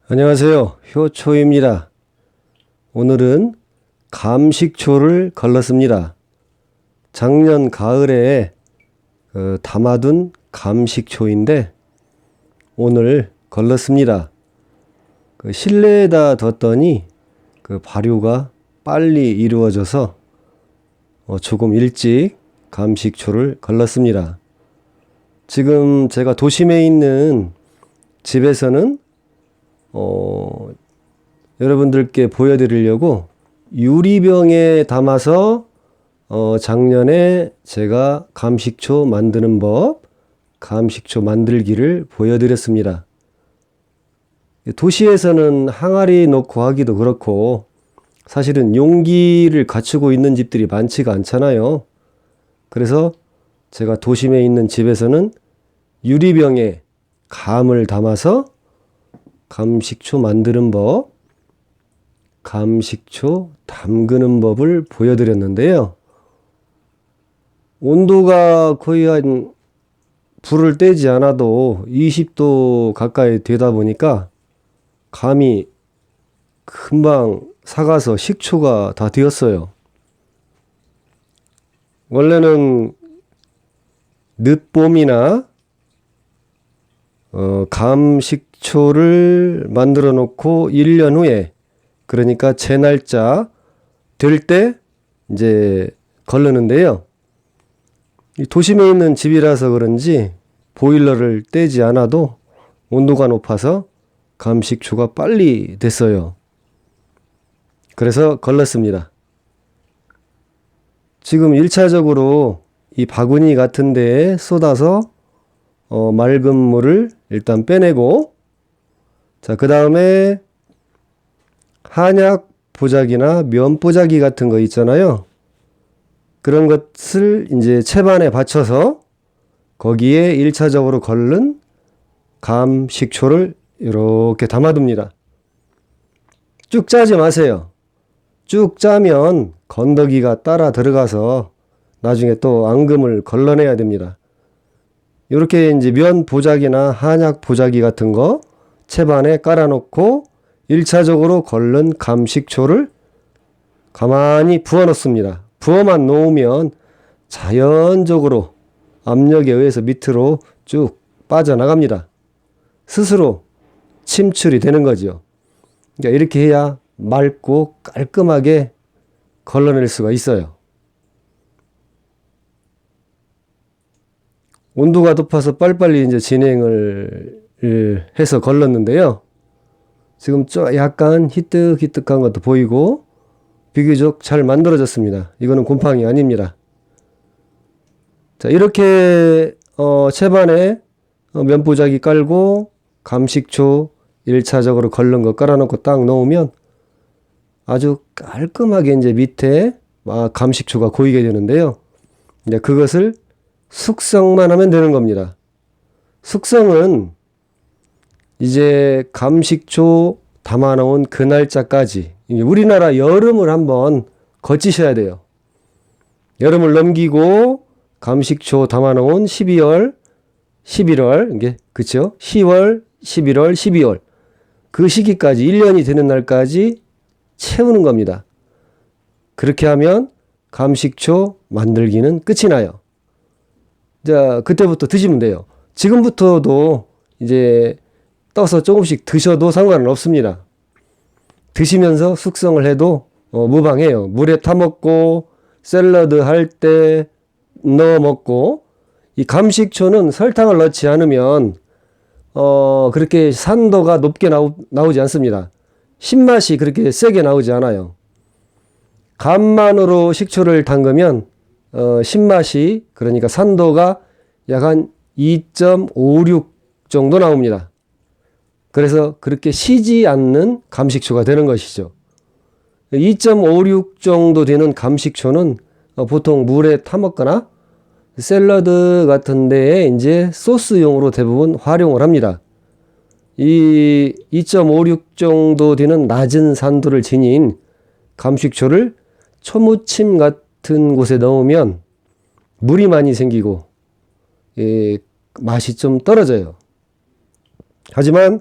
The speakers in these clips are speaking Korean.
안녕하세요. 효초입니다. 오늘은 감식초를 걸렀습니다. 작년 가을에 담아둔 감식초인데 오늘 걸렀습니다. 실내에다 뒀더니 발효가 빨리 이루어져서 조금 일찍 감식초를 걸렀습니다. 지금 제가 도심에 있는 집에서는 여러분들께 보여드리려고 유리병에 담아서 작년에 제가 감식초 만드는 법, 감식초 만들기를 보여드렸습니다. 도시에서는 항아리 놓고 하기도 그렇고 사실은 용기를 갖추고 있는 집들이 많지가 않잖아요. 그래서 제가 도심에 있는 집에서는 유리병에 감을 담아서 감식초 만드는 법, 감식초 담그는 법을 보여드렸는데요. 온도가 거의 한 불을 떼지 않아도 20도 가까이 되다 보니까 감이 금방 삭아서 식초가 다 되었어요. 원래는 늦봄이나 감식초를 만들어 놓고 1년 후에, 그러니까 제 날짜 될 때 이제 걸르는데요. 이 도심에 있는 집이라서 그런지 보일러를 떼지 않아도 온도가 높아서 감식초가 빨리 됐어요. 그래서 걸렀습니다. 지금 1차적으로 이 바구니 같은 데에 쏟아서 맑은 물을 일단 빼내고, 자, 그 다음에 한약 보자기나 면 보자기 같은 거 있잖아요. 그런 것을 이제 채반에 받쳐서 거기에 1차적으로 걸른 감식초를 이렇게 담아둡니다. 쭉 짜지 마세요. 쭉 짜면 건더기가 따라 들어가서 나중에 또 앙금을 걸러내야 됩니다. 이렇게 이제 면 보자기나 한약 보자기 같은 거 채반에 깔아놓고 1차적으로 걸른 감식초를 가만히 부어 놓습니다. 부어만 놓으면 자연적으로 압력에 의해서 밑으로 쭉 빠져나갑니다. 스스로 침출이 되는 거죠. 그러니까 이렇게 해야 맑고 깔끔하게 걸러낼 수가 있어요. 온도가 높아서 빨리빨리 이제 진행을 해서 걸렀는데요. 지금 약간 희뜩희뜩한 것도 보이고 비교적 잘 만들어졌습니다. 이거는 곰팡이 아닙니다. 자, 이렇게 채반에 면보자기 깔고 감식초 1차적으로 걸른 거 깔아놓고 딱 넣으면 아주 깔끔하게 이제 밑에 감식초가 고이게 되는데요. 이제 그것을 숙성만 하면 되는 겁니다. 숙성은 이제 감식초 담아놓은 그 날짜까지, 우리나라 여름을 한번 거치셔야 돼요. 여름을 넘기고 감식초 담아놓은 12월, 11월, 이게 그쵸? 10월, 11월, 12월 그 시기까지 1년이 되는 날까지 채우는 겁니다. 그렇게 하면 감식초 만들기는 끝이 나요. 자, 그때부터 드시면 돼요. 지금부터도 이제 떠서 조금씩 드셔도 상관은 없습니다. 드시면서 숙성을 해도 무방해요. 물에 타먹고 샐러드 할 때 넣어 먹고, 이 감식초는 설탕을 넣지 않으면 그렇게 산도가 높게 나오지 않습니다. 신맛이 그렇게 세게 나오지 않아요. 간만으로 식초를 담그면 신맛이, 그러니까 산도가 약 한 2.56 정도 나옵니다. 그래서 그렇게 시지 않는 감식초가 되는 것이죠. 2.56 정도 되는 감식초는 보통 물에 타먹거나 샐러드 같은 데에 이제 소스용으로 대부분 활용을 합니다. 이 2.56 정도 되는 낮은 산도를 지닌 감식초를 초무침 같은 곳에 넣으면 물이 많이 생기고 맛이 좀 떨어져요. 하지만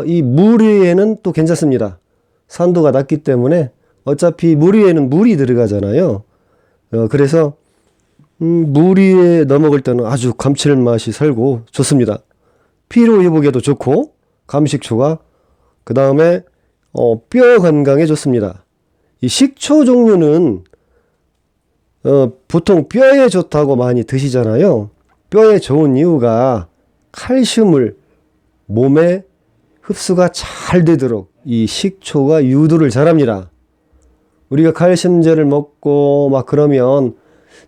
이 물 위에는 또 괜찮습니다. 산도가 낮기 때문에 어차피 물 위에는 물이 들어가잖아요. 그래서 물 위에 넣어 먹을 때는 아주 감칠맛이 살고 좋습니다. 피로 회복에도 좋고 감식초가 그 다음에 뼈 건강에 좋습니다. 이 식초 종류는 보통 뼈에 좋다고 많이 드시잖아요. 뼈에 좋은 이유가 칼슘을 몸에 흡수가 잘 되도록 이 식초가 유도를 잘합니다. 우리가 칼슘제를 먹고 막 그러면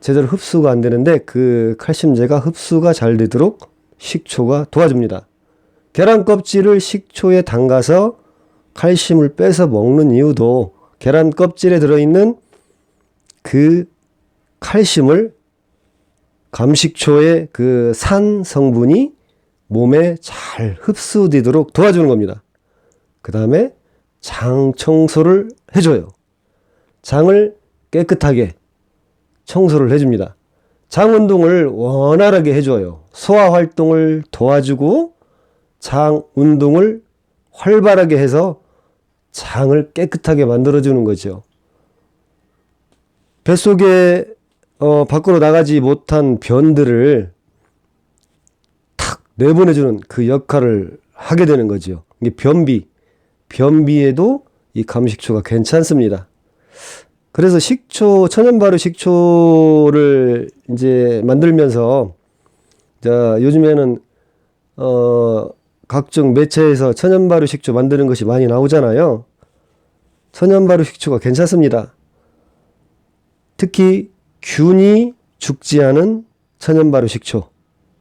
제대로 흡수가 안 되는데 그 칼슘제가 흡수가 잘 되도록 식초가 도와줍니다. 계란 껍질을 식초에 담가서 칼슘을 빼서 먹는 이유도 계란 껍질에 들어있는 그 칼슘을 감식초의 그 산 성분이 몸에 잘 흡수되도록 도와주는 겁니다. 그 다음에 장 청소를 해줘요. 장을 깨끗하게 청소를 해줍니다. 장 운동을 원활하게 해줘요. 소화 활동을 도와주고 장 운동을 활발하게 해서 장을 깨끗하게 만들어주는 거죠. 뱃속에 밖으로 나가지 못한 변들을 탁 내보내주는 그 역할을 하게 되는 거죠. 이게 변비에도 이 감식초가 괜찮습니다. 그래서 식초, 천연 발효 식초를 이제 만들면서 요즘에는 각종 매체에서 천연 발효 식초 만드는 것이 많이 나오잖아요. 천연 발효 식초가 괜찮습니다. 특히 균이 죽지 않은 천연 발효 식초.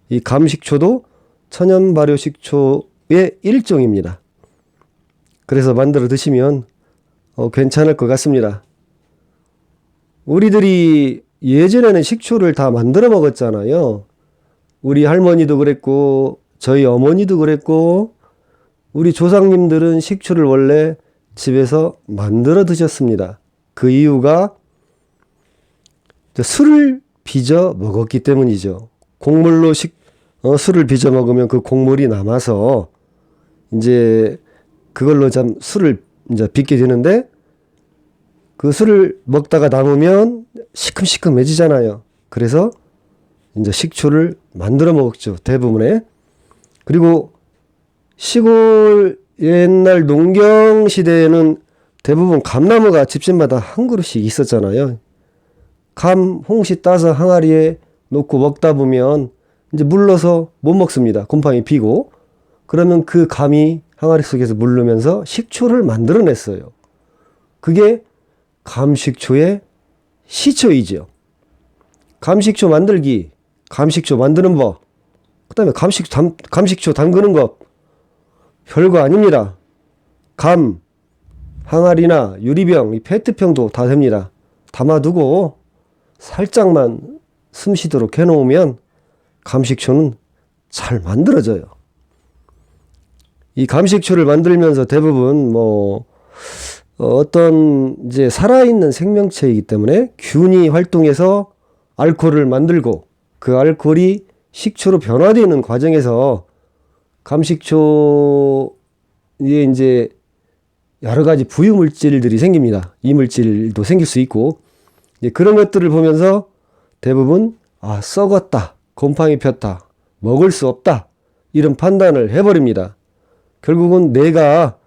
이 감식초도 천연 발효 식초의 일종입니다. 그래서 만들어 드시면 괜찮을 것 같습니다. 우리들이 예전에는 식초를 다 만들어 먹었잖아요. 우리 할머니도 그랬고 저희 어머니도 그랬고 우리 조상님들은 식초를 원래 집에서 만들어 드셨습니다. 그 이유가 술을 빚어 먹었기 때문이죠. 곡물로 술을 빚어 먹으면 그 곡물이 남아서 이제 그걸로 술을 이제 빚게 되는데 그 술을 먹다가 남으면 시큼시큼해지잖아요. 그래서 이제 식초를 만들어 먹었죠. 대부분에. 그리고 시골 옛날 농경 시대에는 대부분 감나무가 집집마다 한 그루씩 있었잖아요. 감, 홍시 따서 항아리에 놓고 먹다 보면 이제 물러서 못 먹습니다. 곰팡이 피고. 그러면 그 감이 항아리 속에서 물르면서 식초를 만들어냈어요. 그게 감식초의 시초이죠. 감식초 만들기, 감식초 만드는 법, 그 다음에 감식초 담그는 것 별거 아닙니다. 감, 항아리나 유리병, 이 페트병도 다 됩니다. 담아두고 살짝만 숨 쉬도록 해놓으면 감식초는 잘 만들어져요. 이 감식초를 만들면서 대부분 어떤 이제 살아있는 생명체이기 때문에 균이 활동해서 알코올을 만들고 그 알코올이 식초로 변화되는 과정에서 감식초에 이제 여러 가지 부유물질들이 생깁니다. 이물질도 생길 수 있고 그런 것들을 보면서 대부분 썩었다, 곰팡이 폈다, 먹을 수 없다 이런 판단을 해버립니다. 결국은 내가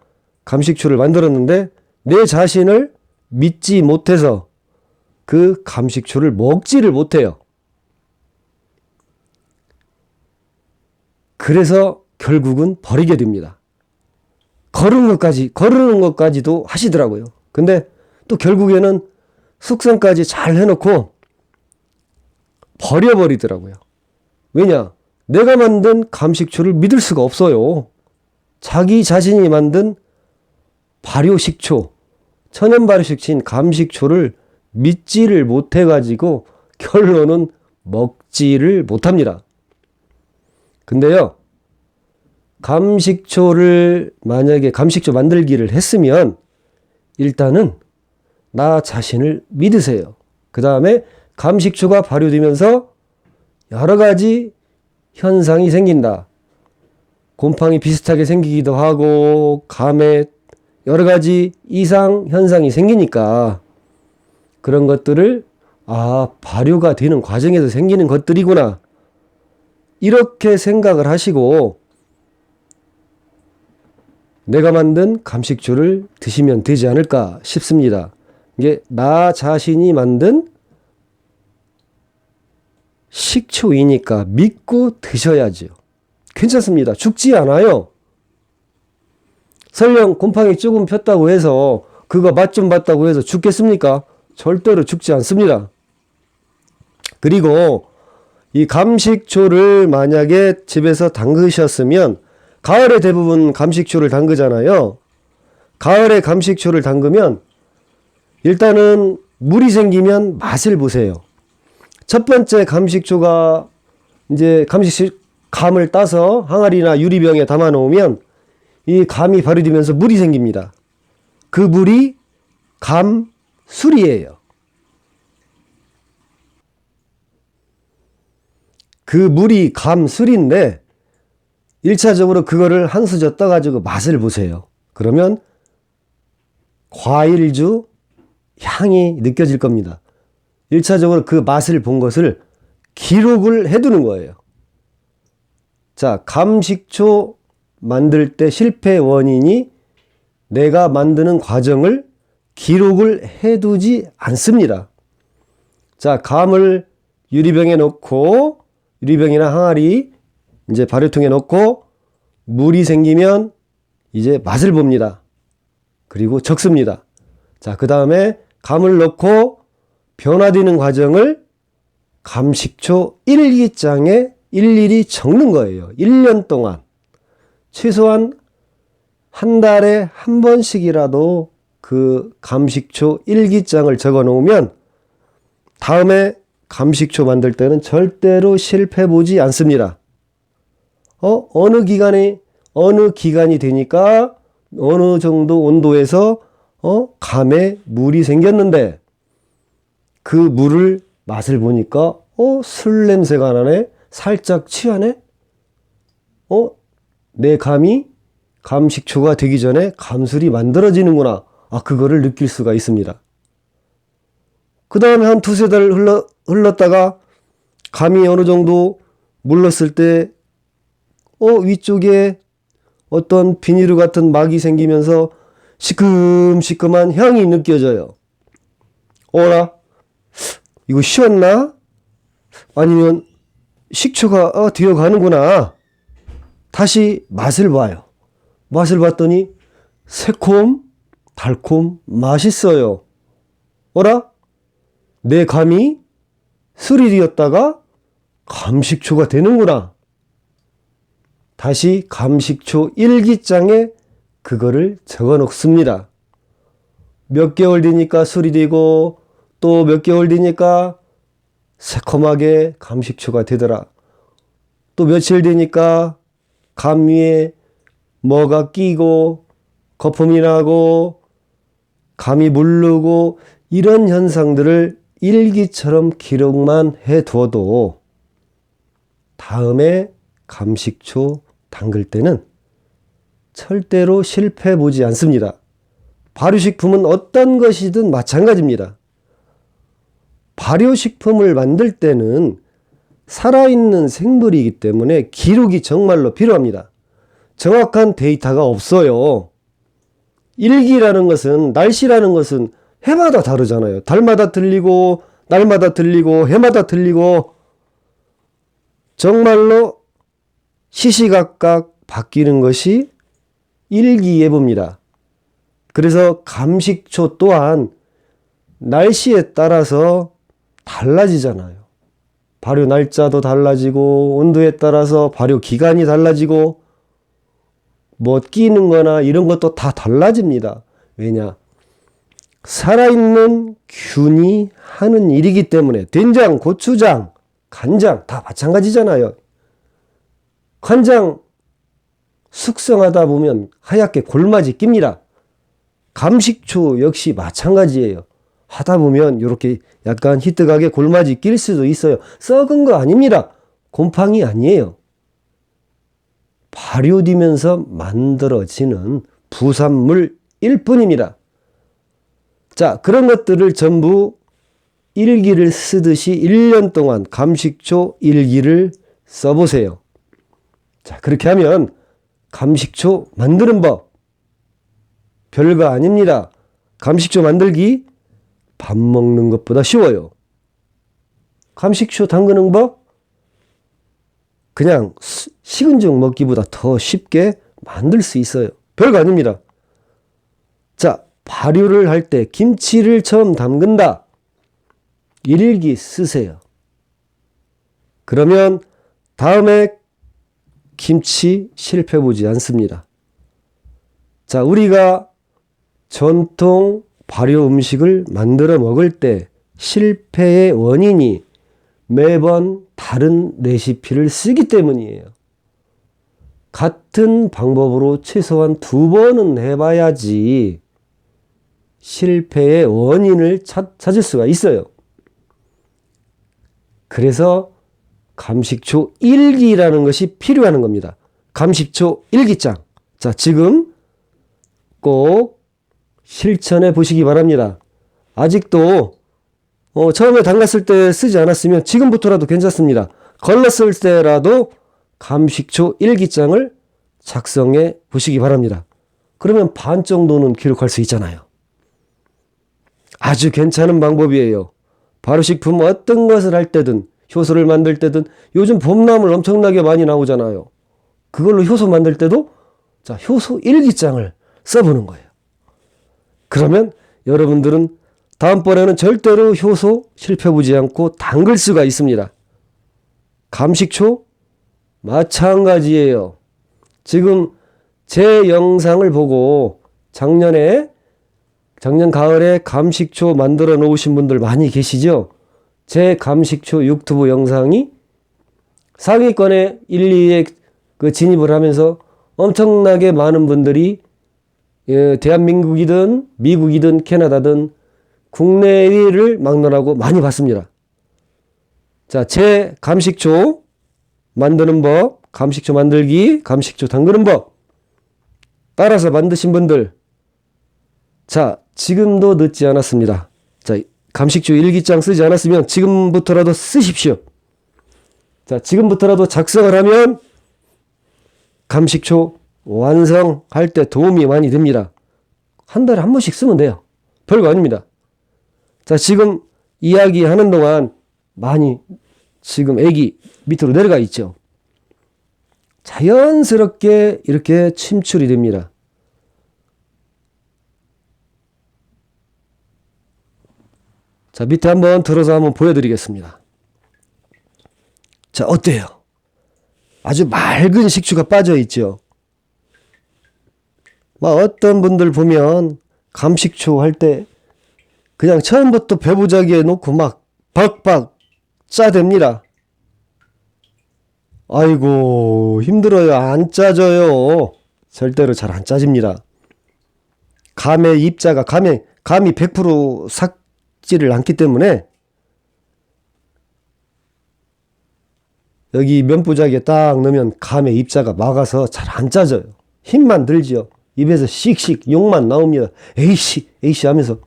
감식초를 만들었는데 내 자신을 믿지 못해서 그 감식초를 먹지를 못해요. 그래서 결국은 버리게 됩니다. 거르는 것까지도 하시더라고요. 근데 또 결국에는 숙성까지 잘 해놓고 버려버리더라고요. 왜냐? 내가 만든 감식초를 믿을 수가 없어요. 자기 자신이 만든 발효식초, 천연 발효식초인 감식초를 믿지를 못해가지고 결론은 먹지를 못합니다. 근데요, 감식초를 만약에 감식초 만들기를 했으면 일단은 나 자신을 믿으세요. 그 다음에 감식초가 발효되면서 여러 가지 현상이 생긴다. 곰팡이 비슷하게 생기기도 하고 감에 여러 가지 이상 현상이 생기니까 그런 것들을 발효가 되는 과정에서 생기는 것들이구나 이렇게 생각을 하시고 내가 만든 감식초를 드시면 되지 않을까 싶습니다. 이게 나 자신이 만든 식초이니까 믿고 드셔야죠. 괜찮습니다. 죽지 않아요. 설령 곰팡이 조금 폈다고 해서 그거 맛 좀 봤다고 해서 죽겠습니까? 절대로 죽지 않습니다. 그리고 이 감식초를 만약에 집에서 담그셨으면 가을에 대부분 감식초를 담그잖아요. 가을에 감식초를 담그면 일단은 물이 생기면 맛을 보세요. 첫 번째 감식초가 이제 감을 따서 항아리나 유리병에 담아 놓으면 이 감이 발효되면서 물이 생깁니다. 그 물이 감술이에요. 그 물이 감술인데 1차적으로 그거를 한 수저 떠가지고 맛을 보세요. 그러면 과일주 향이 느껴질 겁니다. 1차적으로 그 맛을 본 것을 기록을 해두는 거예요. 자, 감식초 만들 때 실패 원인이 내가 만드는 과정을 기록을 해두지 않습니다. 자, 감을 유리병에 넣고 유리병이나 항아리 이제 발효통에 넣고 물이 생기면 이제 맛을 봅니다. 그리고 적습니다. 자, 그 다음에 감을 넣고 변화되는 과정을 감식초 일기장에 일일이 적는 거예요. 1년 동안. 최소한 한 달에 한 번씩이라도 그 감식초 일기장을 적어 놓으면 다음에 감식초 만들 때는 절대로 실패 보지 않습니다. 어느 기간이 되니까 어느 정도 온도에서 감에 물이 생겼는데 그 물을 맛을 보니까 술 냄새가 나네. 살짝 취하네. 내 감이 감식초가 되기 전에 감술이 만들어지는구나. 그거를 느낄 수가 있습니다. 그 다음에 한 두세 달 흘렀다가 감이 어느 정도 물렀을 때 위쪽에 어떤 비닐루 같은 막이 생기면서 시큼시큼한 향이 느껴져요. 어라? 이거 쉬었나? 아니면 식초가 되어가는구나. 다시 맛을 봐요. 맛을 봤더니 새콤, 달콤, 맛있어요. 어라? 내 감이 술이 되었다가 감식초가 되는구나. 다시 감식초 일기장에 그거를 적어 놓습니다. 몇 개월 뒤니까 술이 되고 또 몇 개월 뒤니까 새콤하게 감식초가 되더라. 또 며칠 뒤니까 감 위에 뭐가 끼고 거품이 나고 감이 무르고 이런 현상들을 일기처럼 기록만 해두어도 다음에 감식초 담글 때는 절대로 실패 보지 않습니다. 발효식품은 어떤 것이든 마찬가지입니다. 발효식품을 만들 때는 살아있는 생물이기 때문에 기록이 정말로 필요합니다. 정확한 데이터가 없어요. 일기라는 것은, 날씨라는 것은 해마다 다르잖아요. 달마다 틀리고 날마다 틀리고 해마다 틀리고 정말로 시시각각 바뀌는 것이 일기예보입니다. 그래서 감식초 또한 날씨에 따라서 달라지잖아요. 발효 날짜도 달라지고 온도에 따라서 발효 기간이 달라지고 뭐 끼는 거나 이런 것도 다 달라집니다. 왜냐? 살아있는 균이 하는 일이기 때문에 된장, 고추장, 간장 다 마찬가지잖아요. 간장 숙성하다 보면 하얗게 골마지 낍니다. 감식초 역시 마찬가지예요. 하다 보면 이렇게 약간 희뜩하게 골마지 낄 수도 있어요. 썩은 거 아닙니다. 곰팡이 아니에요. 발효되면서 만들어지는 부산물일 뿐입니다. 자, 그런 것들을 전부 일기를 쓰듯이 1년 동안 감식초 일기를 써보세요. 자, 그렇게 하면 감식초 만드는 법 별거 아닙니다. 감식초 만들기 밥 먹는 것보다 쉬워요. 감식초 담그는 법 그냥 식은 죽 먹기보다 더 쉽게 만들 수 있어요. 별거 아닙니다. 자, 발효를 할 때 김치를 처음 담근다. 일기 쓰세요. 그러면 다음에 김치 실패 보지 않습니다. 자, 우리가 전통 발효 음식을 만들어 먹을 때 실패의 원인이 매번 다른 레시피를 쓰기 때문이에요. 같은 방법으로 최소한 2번은 해봐야지 실패의 원인을 찾을 수가 있어요. 그래서 감식초 일기라는 것이 필요한 겁니다. 감식초 일기장. 자, 지금 꼭 실천해 보시기 바랍니다. 아직도 처음에 담갔을 때 쓰지 않았으면 지금부터라도 괜찮습니다. 걸렀을 때라도 감식초 일기장을 작성해 보시기 바랍니다. 그러면 반 정도는 기록할 수 있잖아요. 아주 괜찮은 방법이에요. 발효식품 어떤 것을 할 때든 효소를 만들 때든 요즘 봄나물 엄청나게 많이 나오잖아요. 그걸로 효소 만들 때도 자, 효소 일기장을 써보는 거예요. 그러면 여러분들은 다음번에는 절대로 효소 실패 보지 않고 담글 수가 있습니다. 감식초 마찬가지예요. 지금 제 영상을 보고 작년 가을에 감식초 만들어 놓으신 분들 많이 계시죠? 제 감식초 유튜브 영상이 상위권에 1, 2에 진입을 하면서 엄청나게 많은 분들이 대한민국이든 미국이든 캐나다든 국내를 막론하고 많이 봤습니다. 자, 제 감식초 만드는 법, 감식초 만들기, 감식초 담그는 법 따라서 만드신 분들 자, 지금도 늦지 않았습니다. 자, 감식초 일기장 쓰지 않았으면 지금부터라도 쓰십시오. 자, 지금부터라도 작성을 하면 감식초 완성할 때 도움이 많이 됩니다. 한 달에 한 번씩 쓰면 돼요. 별거 아닙니다. 자, 지금 이야기하는 동안 많이 지금 액이 밑으로 내려가 있죠. 자연스럽게 이렇게 침출이 됩니다. 자, 밑에 한번 들어서 한번 보여드리겠습니다. 자, 어때요? 아주 맑은 식초가 빠져 있죠. 막 어떤 분들 보면 감식초 할 때 그냥 처음부터 배부자기에 놓고 막 박박 짜댑니다. 아이고, 힘들어요. 안 짜져요. 절대로 잘 안 짜집니다. 감의 입자가 감이 100% 삭지를 않기 때문에 여기 면부자기에 딱 넣으면 감의 입자가 막아서 잘 안 짜져요. 힘만 들지요. 입에서 씩씩 욕만 나옵니다. 에이씨 에이씨 하면서.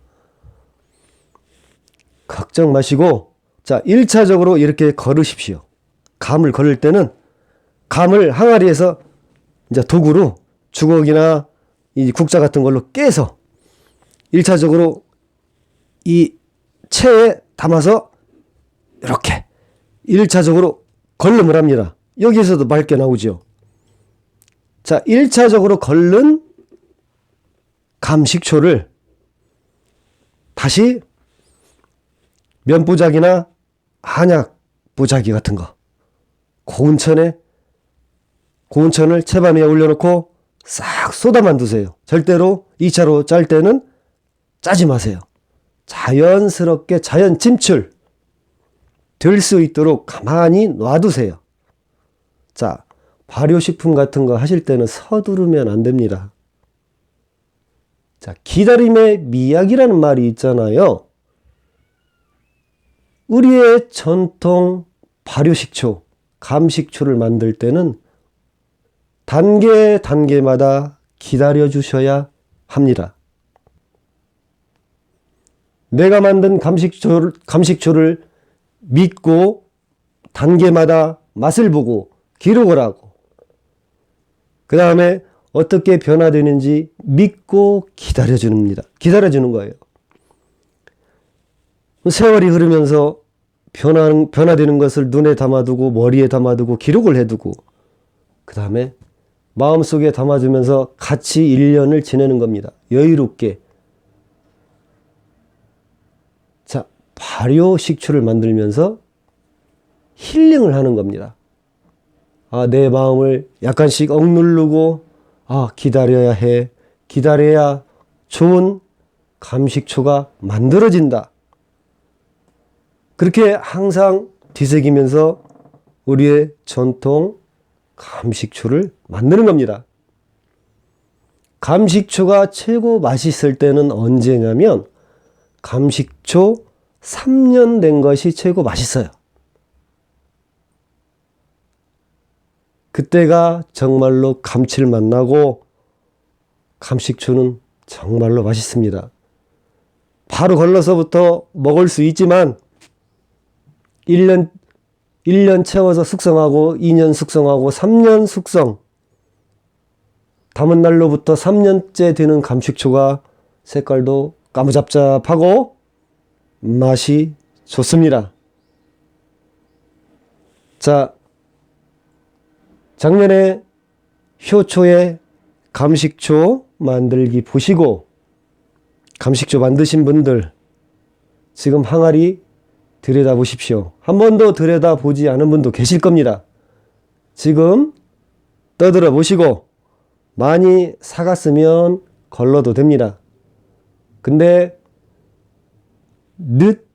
걱정 마시고 자, 1차적으로 이렇게 걸으십시오. 감을 걸을 때는 감을 항아리에서 이제 도구로 주걱이나 이 국자 같은 걸로 깨서 1차적으로 이 체에 담아서 이렇게 1차적으로 걸름을 합니다. 여기에서도 맑게 나오죠. 자, 1차적으로 걸른 감식초를 다시 면부작이나 한약 부작이 같은 거 고운천을 채반 위에 올려놓고 싹 쏟아만 두세요. 절대로 2차로 짤 때는 짜지 마세요. 자연스럽게 자연 침출 될 수 있도록 가만히 놔두세요. 자, 발효식품 같은 거 하실 때는 서두르면 안 됩니다. 자, 기다림의 미학이라는 말이 있잖아요. 우리의 전통 발효식초, 감식초를 만들 때는 단계 단계마다 기다려 주셔야 합니다. 내가 만든 감식초를 믿고 단계마다 맛을 보고 기록을 하고 그 다음에 어떻게 변화되는지 믿고 기다려주는 거예요. 세월이 흐르면서 변화되는 것을 눈에 담아두고 머리에 담아두고 기록을 해두고 그 다음에 마음속에 담아주면서 같이 1년을 지내는 겁니다. 여유롭게. 자, 발효식초를 만들면서 힐링을 하는 겁니다. 내 마음을 약간씩 억누르고 기다려야 해. 기다려야 좋은 감식초가 만들어진다. 그렇게 항상 뒤새기면서 우리의 전통 감식초를 만드는 겁니다. 감식초가 최고 맛있을 때는 언제냐면 감식초 3년 된 것이 최고 맛있어요. 그때가 정말로 감칠맛 나고 감식초는 정말로 맛있습니다. 바로 걸러서부터 먹을 수 있지만 1년 채워서 숙성하고 2년 숙성하고 3년 숙성 담은 날로부터 3년째 되는 감식초가 색깔도 까무잡잡하고 맛이 좋습니다. 자, 작년에 효초의 감식초 만들기 보시고 감식초 만드신 분들 지금 항아리 들여다보십시오. 한 번도 들여다보지 않은 분도 계실 겁니다. 지금 떠들어 보시고 많이 사갔으면 걸러도 됩니다. 근데 늦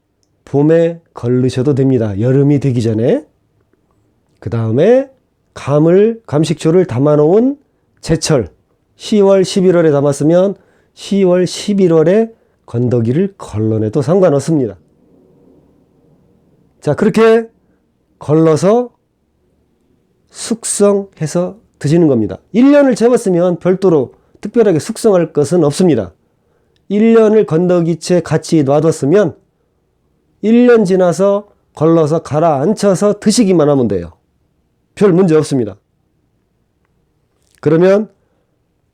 봄에 걸르셔도 됩니다. 여름이 되기 전에. 그 다음에 감식초를 담아놓은 제철 10월, 11월에 담았으면 10월, 11월에 건더기를 걸러내도 상관없습니다. 자, 그렇게 걸러서 숙성해서 드시는 겁니다. 1년을 채웠으면 별도로 특별하게 숙성할 것은 없습니다. 1년을 건더기채 같이 놔뒀으면 1년 지나서 걸러서 가라앉혀서 드시기만 하면 돼요. 별 문제 없습니다. 그러면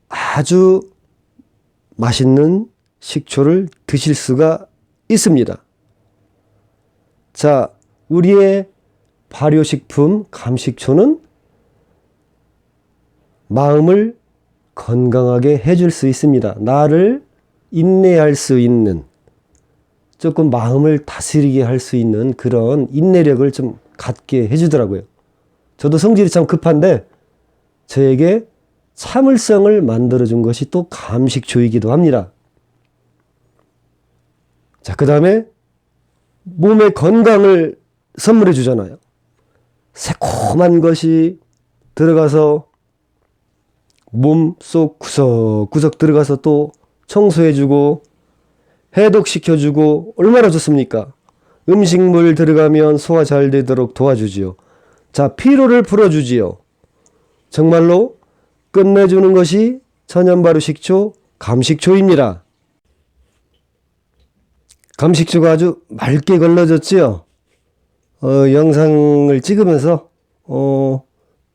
아주 맛있는 식초를 드실 수가 있습니다. 자, 우리의 발효식품 감식초는 마음을 건강하게 해줄 수 있습니다. 나를 인내할 수 있는, 조금 마음을 다스리게 할 수 있는 그런 인내력을 좀 갖게 해주더라고요. 저도 성질이 참 급한데 저에게 참을성을 만들어준 것이 또 감식초이기도 합니다. 자, 그 다음에 몸의 건강을 선물해 주잖아요. 새콤한 것이 들어가서 몸속 구석구석 들어가서 또 청소해주고 해독시켜주고 얼마나 좋습니까? 음식물 들어가면 소화 잘 되도록 도와주지요. 자, 피로를 풀어주지요. 정말로 끝내주는 것이 천연발효식초 감식초입니다. 감식초가 아주 맑게 걸러졌지요. 영상을 찍으면서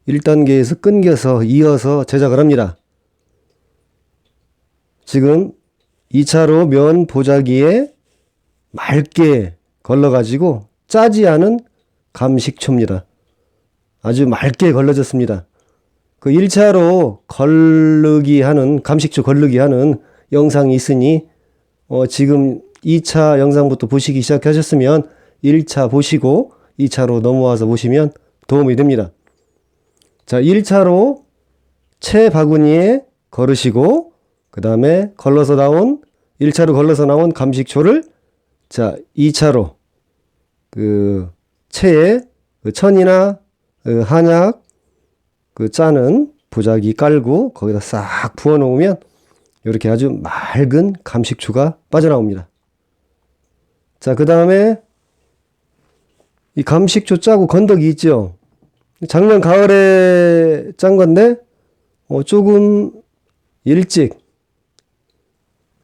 1단계에서 끊겨서 이어서 제작을 합니다. 지금 2차로 면 보자기에 맑게 걸러가지고 짜지 않은 감식초입니다. 아주 맑게 걸러졌습니다. 그 1차로 감식초 걸르기 하는 영상이 있으니 지금 2차 영상부터 보시기 시작하셨으면 1차 보시고 2차로 넘어와서 보시면 도움이 됩니다. 자, 1차로 채 바구니에 걸으시고 그 다음에 1차로 걸러서 나온 감식초를 자, 2차로 채에 천이나 한약 짜는 보자기 깔고 거기다 싹 부어 놓으면 이렇게 아주 맑은 감식초가 빠져나옵니다. 자, 그 다음에 이 감식초 짜고 건더기 있죠. 작년 가을에 짠 건데 조금 일찍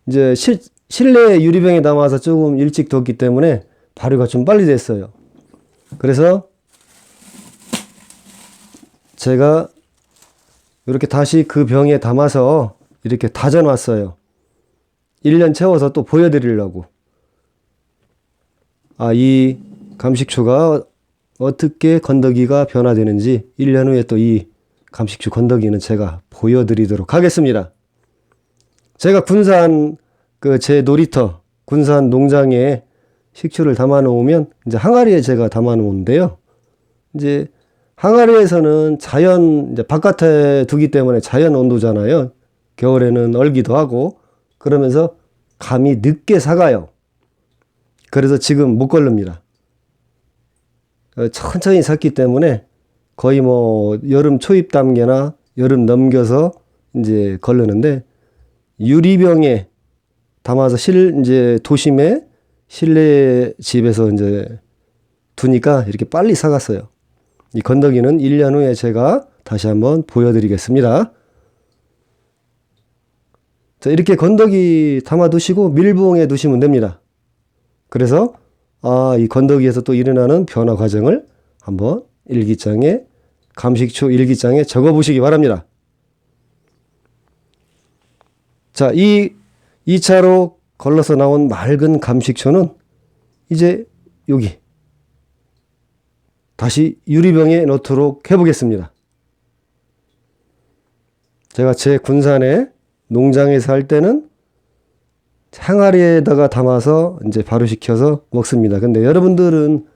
이제 실내 유리병에 담아서 조금 일찍 뒀기 때문에 발효가 좀 빨리 됐어요. 그래서 제가 이렇게 다시 그 병에 담아서 이렇게 다져 놨어요. 1년 채워서 또 보여드리려고. 이 감식초가 어떻게 건더기가 변화되는지 1년 후에 또 이 감식초 건더기는 제가 보여드리도록 하겠습니다. 제가 군산 제 놀이터, 군산 농장에 식초를 담아 놓으면 이제 항아리에 제가 담아 놓은데요. 이제 항아리에서는 자연, 이제 바깥에 두기 때문에 자연 온도잖아요. 겨울에는 얼기도 하고, 그러면서 감이 늦게 삭아요. 그래서 지금 못 걸릅니다. 천천히 삭기 때문에 거의 여름 초입 단계나 여름 넘겨서 이제 걸르는데, 유리병에 담아서 이제 도심에 실내 집에서 이제 두니까 이렇게 빨리 삭았어요. 이 건더기는 1년 후에 제가 다시 한번 보여드리겠습니다. 자, 이렇게 건더기 담아 두시고 밀봉에 두시면 됩니다. 그래서 이 건더기에서 또 일어나는 변화 과정을 한번 일기장에, 감식초 일기장에 적어 보시기 바랍니다. 자, 이 2차로 걸러서 나온 맑은 감식초는 이제 여기 다시 유리병에 넣도록 해보겠습니다. 제가 제 군산에 농장에서 할 때는 항아리에다가 담아서 이제 발효시켜서 먹습니다. 근데 여러분들은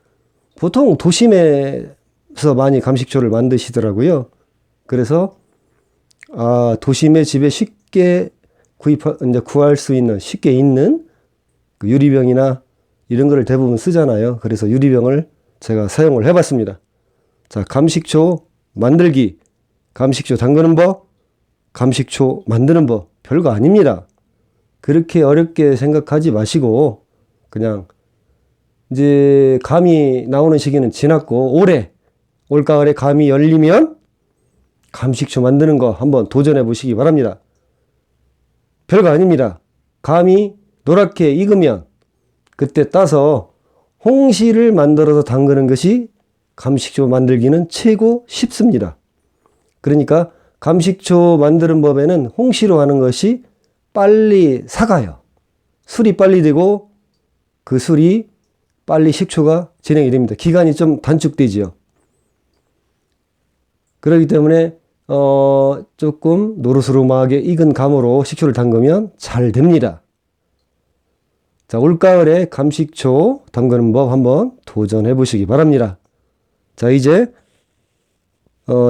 보통 도심에서 많이 감식초를 만드시더라고요. 그래서 도심의 집에 쉽게 이제 구할 수 있는, 쉽게 있는 그 유리병이나 이런 거를 대부분 쓰잖아요. 그래서 유리병을 제가 사용을 해봤습니다. 자, 감식초 만들기, 감식초 담그는 법, 감식초 만드는 법, 별거 아닙니다. 그렇게 어렵게 생각하지 마시고, 그냥 이제 감이 나오는 시기는 지났고, 올가을에 감이 열리면 감식초 만드는 거 한번 도전해 보시기 바랍니다. 별거 아닙니다. 감이 노랗게 익으면 그때 따서 홍시를 만들어서 담그는 것이 감식초 만들기는 최고 쉽습니다. 그러니까 감식초 만드는 법에는 홍시로 하는 것이 빨리 삭아요. 술이 빨리 되고 그 술이 빨리 식초가 진행이 됩니다. 기간이 좀 단축되지요. 그렇기 때문에 조금 노르스름하게 익은 감으로 식초를 담그면 잘 됩니다. 자, 올가을에 감식초 담그는 법 한번 도전해 보시기 바랍니다. 자, 이제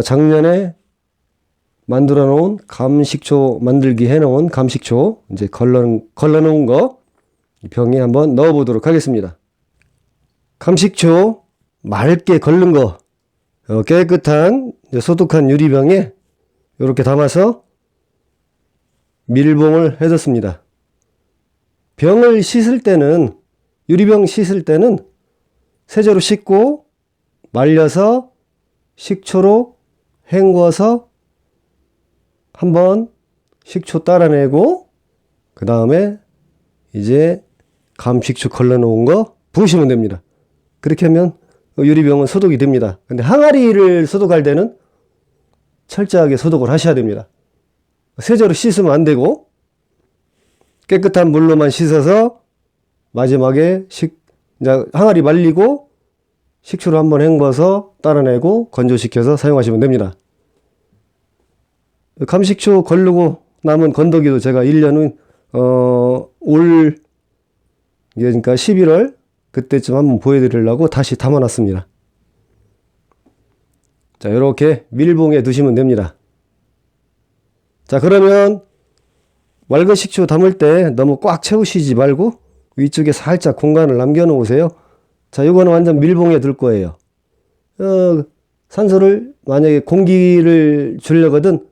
작년에 만들어 놓은 감식초 만들기 해 놓은 감식초 이제 걸러 놓은 거 병에 한번 넣어 보도록 하겠습니다. 감식초 맑게 걸른 거 깨끗한 소독한 유리병에 이렇게 담아서 밀봉을 해뒀습니다. 병을 씻을 때는, 유리병 씻을 때는 세제로 씻고 말려서 식초로 헹궈서 한번 식초 따라내고 그 다음에 이제 감식초 걸러 놓은 거 부으시면 됩니다. 그렇게 하면 유리병은 소독이 됩니다. 근데 항아리를 소독할 때는 철저하게 소독을 하셔야 됩니다. 세제로 씻으면 안 되고 깨끗한 물로만 씻어서 마지막에 이제 항아리 말리고 식초로 한번 헹궈서 따라내고 건조시켜서 사용하시면 됩니다. 감식초 걸르고 남은 건더기도 제가 1년은 그러니까 11월 그때쯤 한번 보여드리려고 다시 담아놨습니다. 자, 이렇게 밀봉해 두시면 됩니다. 자, 그러면 맑은 식초 담을 때 너무 꽉 채우시지 말고 위쪽에 살짝 공간을 남겨 놓으세요. 자, 이거는 완전 밀봉해 둘 거예요. 산소를 만약에 공기를 주려거든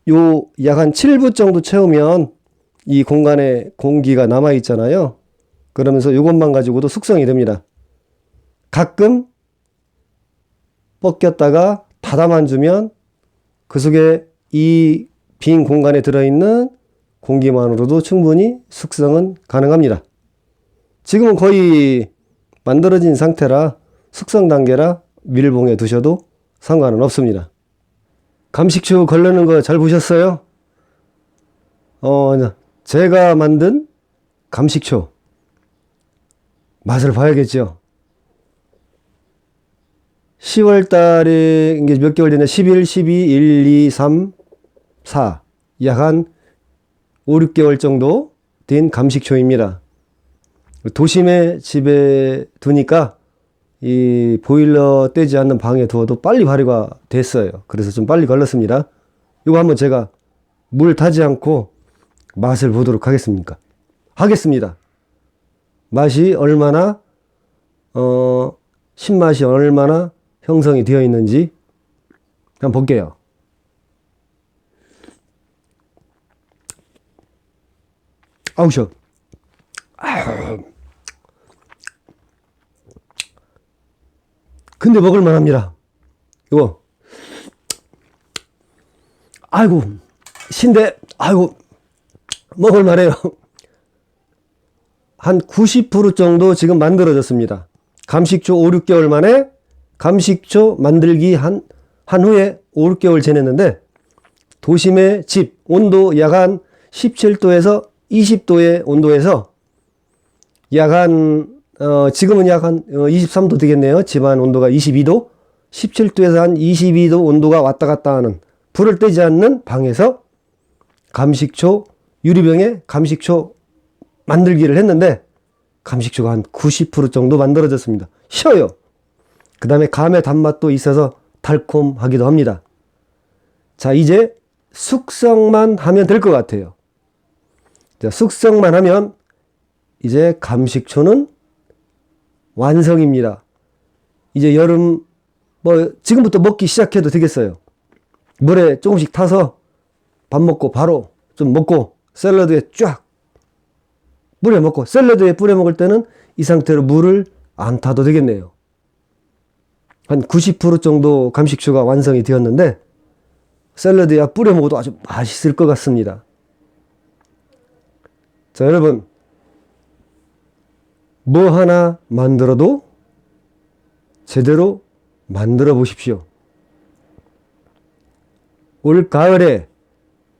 요 약 한 7분 정도 채우면 이 공간에 공기가 남아 있잖아요. 그러면서 이것만 가지고도 숙성이 됩니다. 가끔 벗겼다가 닫아만 주면 그 속에 이 빈 공간에 들어있는 공기만으로도 충분히 숙성은 가능합니다. 지금은 거의 만들어진 상태라 숙성 단계라 밀봉해 두셔도 상관은 없습니다. 감식초 걸르는 거 잘 보셨어요? 제가 만든 감식초 맛을 봐야겠죠. 10월 달에 이게 몇 개월 됐냐? 11, 12, 1, 2, 3, 4. 약 한 5, 6개월 정도 된 감식초입니다. 도심에 집에 두니까 이 보일러 떼지 않는 방에 두어도 빨리 발효가 됐어요. 그래서 좀 빨리 걸렀습니다. 이거 한번 제가 물 타지 않고 맛을 보도록 하겠습니다. 맛이 얼마나 신맛이 얼마나 형성이 되어 있는지 한번 볼게요. 아우 시원. 근데 먹을만 합니다. 이거 아이고 신데 아이고 먹을만해요. 한 90% 정도 지금 만들어졌습니다. 감식초 5, 6개월 만에 감식초 만들기 한 후에 5, 6개월 지냈는데 도심의 집 온도 약 한 17도에서 20도의 온도에서 약 한 지금은 약 한 23도 되겠네요. 집안 온도가 22도 17도에서 한 22도 온도가 왔다 갔다 하는 불을 떼지 않는 방에서 감식초 유리병에 감식초 만들기를 했는데 감식초가 한 90% 정도 만들어졌습니다. 쉬어요. 그 다음에 감의 단맛도 있어서 달콤하기도 합니다. 자, 이제 숙성만 하면 될 것 같아요. 자, 숙성만 하면 이제 감식초는 완성입니다. 이제 여름 지금부터 먹기 시작해도 되겠어요. 물에 조금씩 타서 밥 먹고 바로 좀 먹고 샐러드에 쫙 뿌려 먹고 샐러드에 뿌려 먹을 때는 이 상태로 물을 안 타도 되겠네요. 한 90% 정도 감식초가 완성이 되었는데 샐러드에 뿌려 먹어도 아주 맛있을 것 같습니다. 자, 여러분 뭐 하나 만들어도 제대로 만들어 보십시오. 올 가을에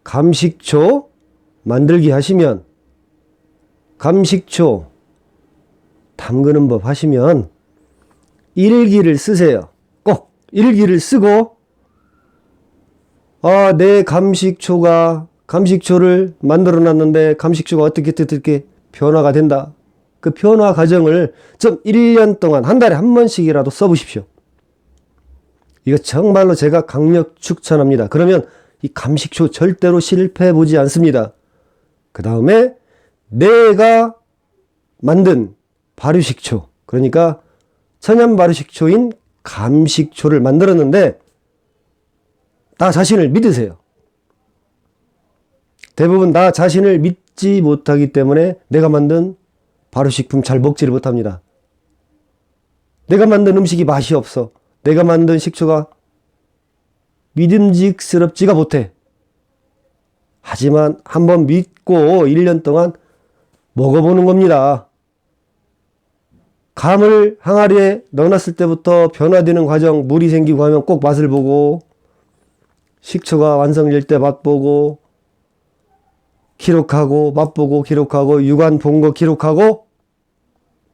감식초 만들기 하시면 감식초 담그는 법 하시면 일기를 쓰세요. 꼭 일기를 쓰고 내 감식초를 만들어 놨는데 감식초가 어떻게 변화가 된다. 그 변화 과정을 좀 1년 동안 한 달에 한 번씩이라도 써보십시오. 이거 정말로 제가 강력 추천합니다. 그러면 이 감식초 절대로 실패해 보지 않습니다. 그 다음에 내가 만든 발효식초, 그러니까 천연 발효식초인 감식초를 만들었는데 나 자신을 믿으세요. 대부분 나 자신을 믿지 못하기 때문에 내가 만든 발효식품 잘 먹지를 못합니다. 내가 만든 음식이 맛이 없어. 내가 만든 식초가 믿음직스럽지가 못해. 하지만 한번 믿고 1년 동안 먹어보는 겁니다. 감을 항아리에 넣어놨을 때부터 변화되는 과정, 물이 생기고 하면 꼭 맛을 보고 식초가 완성될 때 맛보고 기록하고 맛보고 기록하고 육안 본 거 기록하고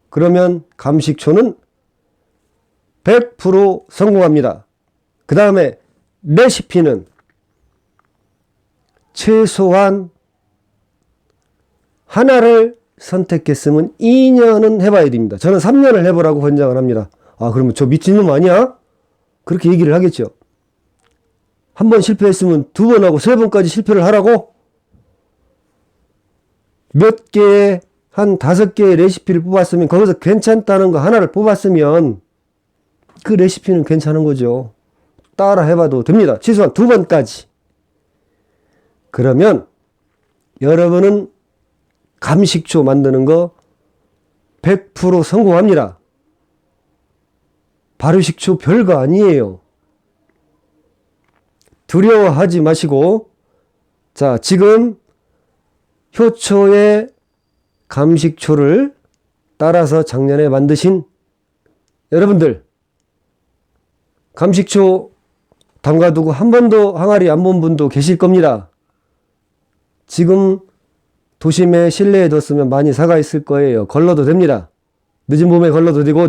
그러면 감식초는 100% 성공합니다. 그 다음에 레시피는 최소한 하나를 선택했으면 2년은 해봐야 됩니다. 저는 3년을 해보라고 권장을 합니다. 그러면 저 미친놈 아니야? 그렇게 얘기를 하겠죠. 한 번 실패했으면 2번 하고 3번까지 실패를 하라고? 몇 개의 한 5개의 레시피를 뽑았으면 거기서 괜찮다는 거 하나를 뽑았으면 그 레시피는 괜찮은 거죠. 따라 해봐도 됩니다. 최소한 2번까지. 그러면 여러분은 감식초 만드는 거 100% 성공합니다. 발효식초 별거 아니에요. 두려워하지 마시고, 자, 지금 효초의 감식초를 따라서 작년에 만드신 여러분들, 감식초 담가두고 한 번도 항아리 안 본 분도 계실 겁니다. 지금 도심에 실내에 뒀으면 많이 사가 있을 거예요. 걸러도 됩니다. 늦은 봄에 걸러도 되고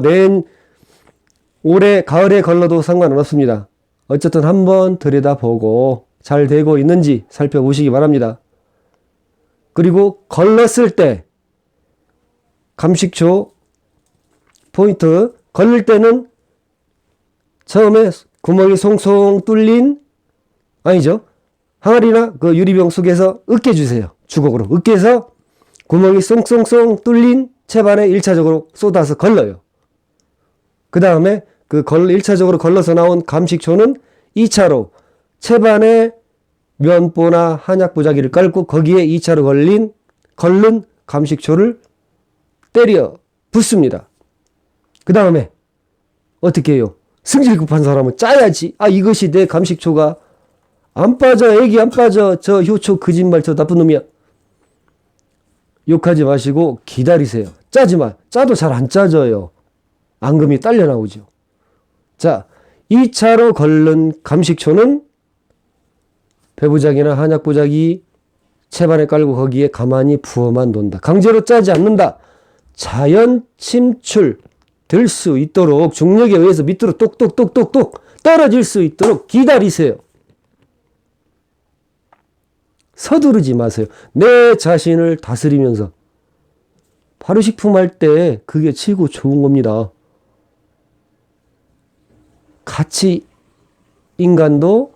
올해 가을에 걸러도 상관은 없습니다. 어쨌든 한번 들여다보고 잘 되고 있는지 살펴보시기 바랍니다. 그리고 걸렀을 때 감식초 포인트, 걸릴 때는 처음에 구멍이 송송 뚫린, 아니죠, 항아리나 그 유리병 속에서 으깨주세요. 주걱으로 으깨서 구멍이 쏭쏭쏭 뚫린 채반에 1차적으로 쏟아서 걸러요. 그 다음에 1차적으로 걸러서 나온 감식초는 2차로 채반에 면보나 한약 보자기를 깔고 거기에 2차로 걸른 감식초를 때려 붓습니다. 그 다음에 어떻게 해요? 승질 급한 사람은 짜야지. 아, 이것이 내 감식초가 안 빠져, 애기 안 빠져, 저 효초 거짓말, 저 나쁜 놈이야. 욕하지 마시고 기다리세요. 짜지 마. 짜도 잘 안 짜져요. 앙금이 딸려 나오죠. 자, 2차로 걸른 감식초는 배부작이나 한약보자기 채반에 깔고 거기에 가만히 부어만 놓는다. 강제로 짜지 않는다. 자연 침출 될 수 있도록 중력에 의해서 밑으로 똑똑똑똑똑 떨어질 수 있도록 기다리세요. 서두르지 마세요. 내 자신을 다스리면서 발효식품 할 때 그게 최고 좋은 겁니다. 같이 인간도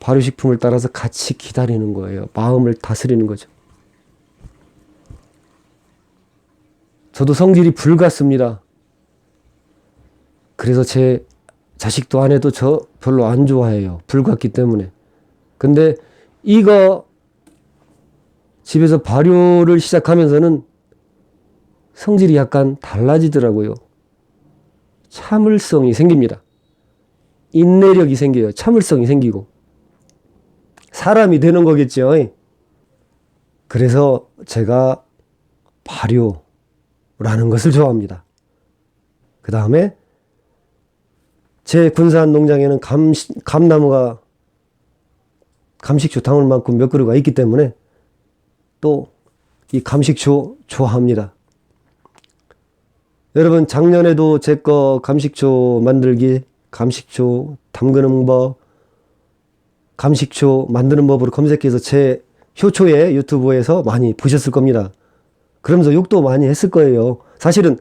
발효식품을 따라서 같이 기다리는 거예요. 마음을 다스리는 거죠. 저도 성질이 불같습니다. 그래서 제 자식도 아내도 저 별로 안 좋아해요. 불같기 때문에. 근데 이거 집에서 발효를 시작하면서는 성질이 약간 달라지더라고요. 참을성이 생깁니다. 인내력이 생겨요. 참을성이 생기고. 사람이 되는 거겠죠. 그래서 제가 발효라는 것을 좋아합니다. 그 다음에 제 군산 농장에는 감나무가 감식초 담을 만큼 몇 그루가 있기 때문에 또 이 감식초 좋아합니다. 여러분, 작년에도 제 거 감식초 만들기, 감식초 담그는 법, 감식초 만드는 법으로 검색해서 제 효초에 유튜브에서 많이 보셨을 겁니다. 그러면서 욕도 많이 했을 거예요. 사실은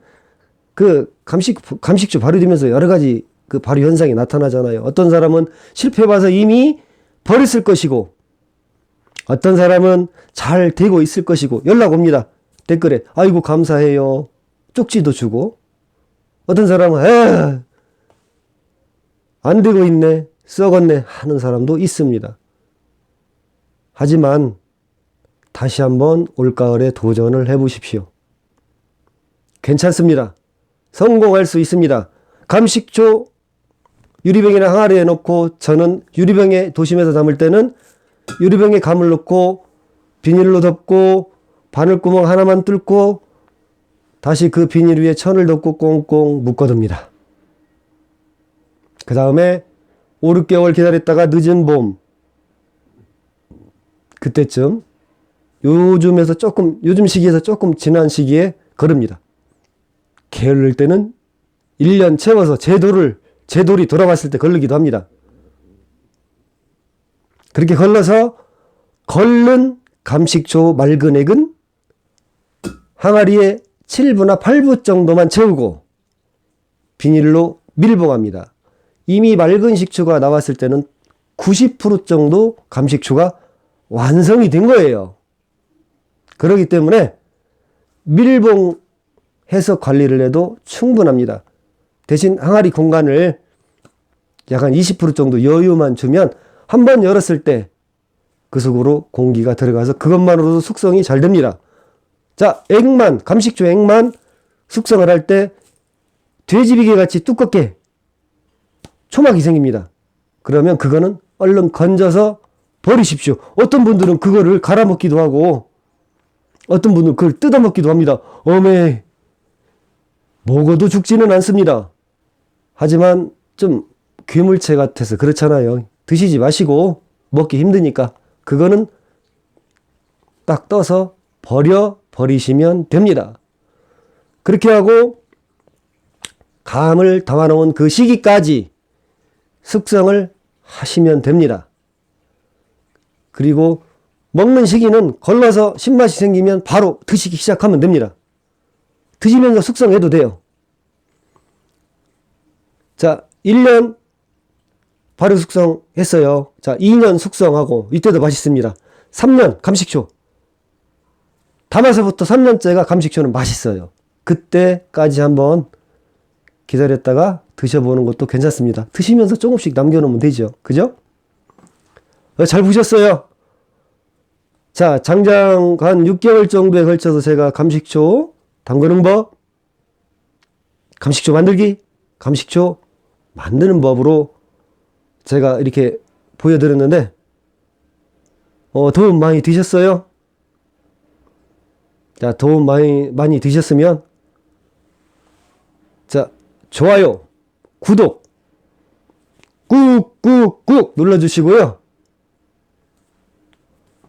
그 감식초 발효되면서 여러 가지 그 발효 현상이 나타나잖아요. 어떤 사람은 실패해봐서 이미 버렸을 것이고, 어떤 사람은 잘 되고 있을 것이고, 연락 옵니다. 댓글에 아이고 감사해요. 쪽지도 주고. 어떤 사람은 안 되고 있네, 썩었네 하는 사람도 있습니다. 하지만 다시 한번 올가을에 도전을 해보십시오. 괜찮습니다. 성공할 수 있습니다. 감식초 유리병이나 항아리에 넣고, 저는 유리병에 도심에서 담을 때는 유리병에 감을 넣고 비닐로 덮고 바늘구멍 하나만 뚫고 다시 그 비닐 위에 천을 덮고 꽁꽁 묶어둡니다. 그 다음에 5, 6개월 기다렸다가 늦은 봄 그때쯤 요즘 시기에서 조금 지난 시기에 거릅니다. 게을릴 때는 1년 채워서 제돌이 돌아왔을 때 걸르기도 합니다. 그렇게 걸러서 걸른 감식초 맑은 액은 항아리에 7부나 8부 정도만 채우고 비닐로 밀봉합니다. 이미 맑은 식초가 나왔을 때는 90% 정도 감식초가 완성이 된 거예요. 그렇기 때문에 밀봉해서 관리를 해도 충분합니다. 대신 항아리 공간을 약간 20% 정도 여유만 주면 한번 열었을 때 그 속으로 공기가 들어가서 그것만으로도 숙성이 잘 됩니다. 자, 감식초 액만 숙성을 할 때 돼지비계 같이 두껍게 초막이 생깁니다. 그러면 그거는 얼른 건져서 버리십시오. 어떤 분들은 그거를 갈아먹기도 하고 어떤 분들은 그걸 뜯어먹기도 합니다. 어메, 먹어도 죽지는 않습니다. 하지만 좀 괴물체 같아서 그렇잖아요. 드시지 마시고, 먹기 힘드니까 그거는 딱 떠서 버리시면 됩니다. 그렇게 하고 감을 담아놓은 그 시기까지 숙성을 하시면 됩니다. 그리고 먹는 시기는 걸러서 신맛이 생기면 바로 드시기 시작하면 됩니다. 드시면서 숙성해도 돼요. 자, 1년 발효 숙성했어요. 자, 2년 숙성하고 이때도 맛있습니다. 3년 감식초. 담아서부터 3년째가 감식초는 맛있어요. 그때까지 한번 기다렸다가 드셔보는 것도 괜찮습니다. 드시면서 조금씩 남겨놓으면 되죠. 그죠? 잘 보셨어요? 자, 장장 한 6개월 정도에 걸쳐서 제가 감식초 담그는 법, 감식초 만들기, 감식초 만드는 법으로 제가 이렇게 보여드렸는데 도움 많이 드셨어요? 자, 도움 많이 드셨으면 자, 좋아요, 구독 꾹꾹꾹 눌러주시고요.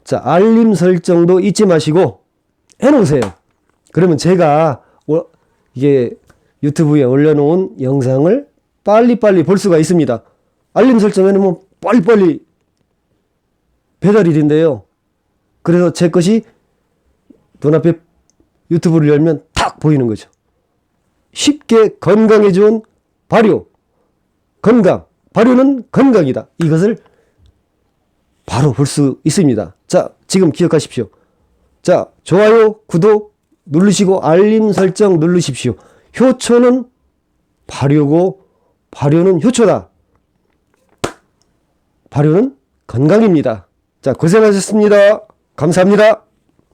자, 알림 설정도 잊지 마시고 해놓으세요. 그러면 제가 이게 유튜브에 올려놓은 영상을 빨리빨리 볼 수가 있습니다. 알림 설정 해놓으면 빨리빨리 배달이 된대요. 그래서 제 것이 눈앞에 유튜브를 열면 탁 보이는 거죠. 쉽게 건강에 좋은 발효, 발효는 건강이다. 이것을 바로 볼 수 있습니다. 자, 지금 기억하십시오. 자, 좋아요, 구독 누르시고 알림 설정 누르십시오. 효초는 발효고 발효는 효초다. 발효는 건강입니다. 자, 고생하셨습니다. 감사합니다.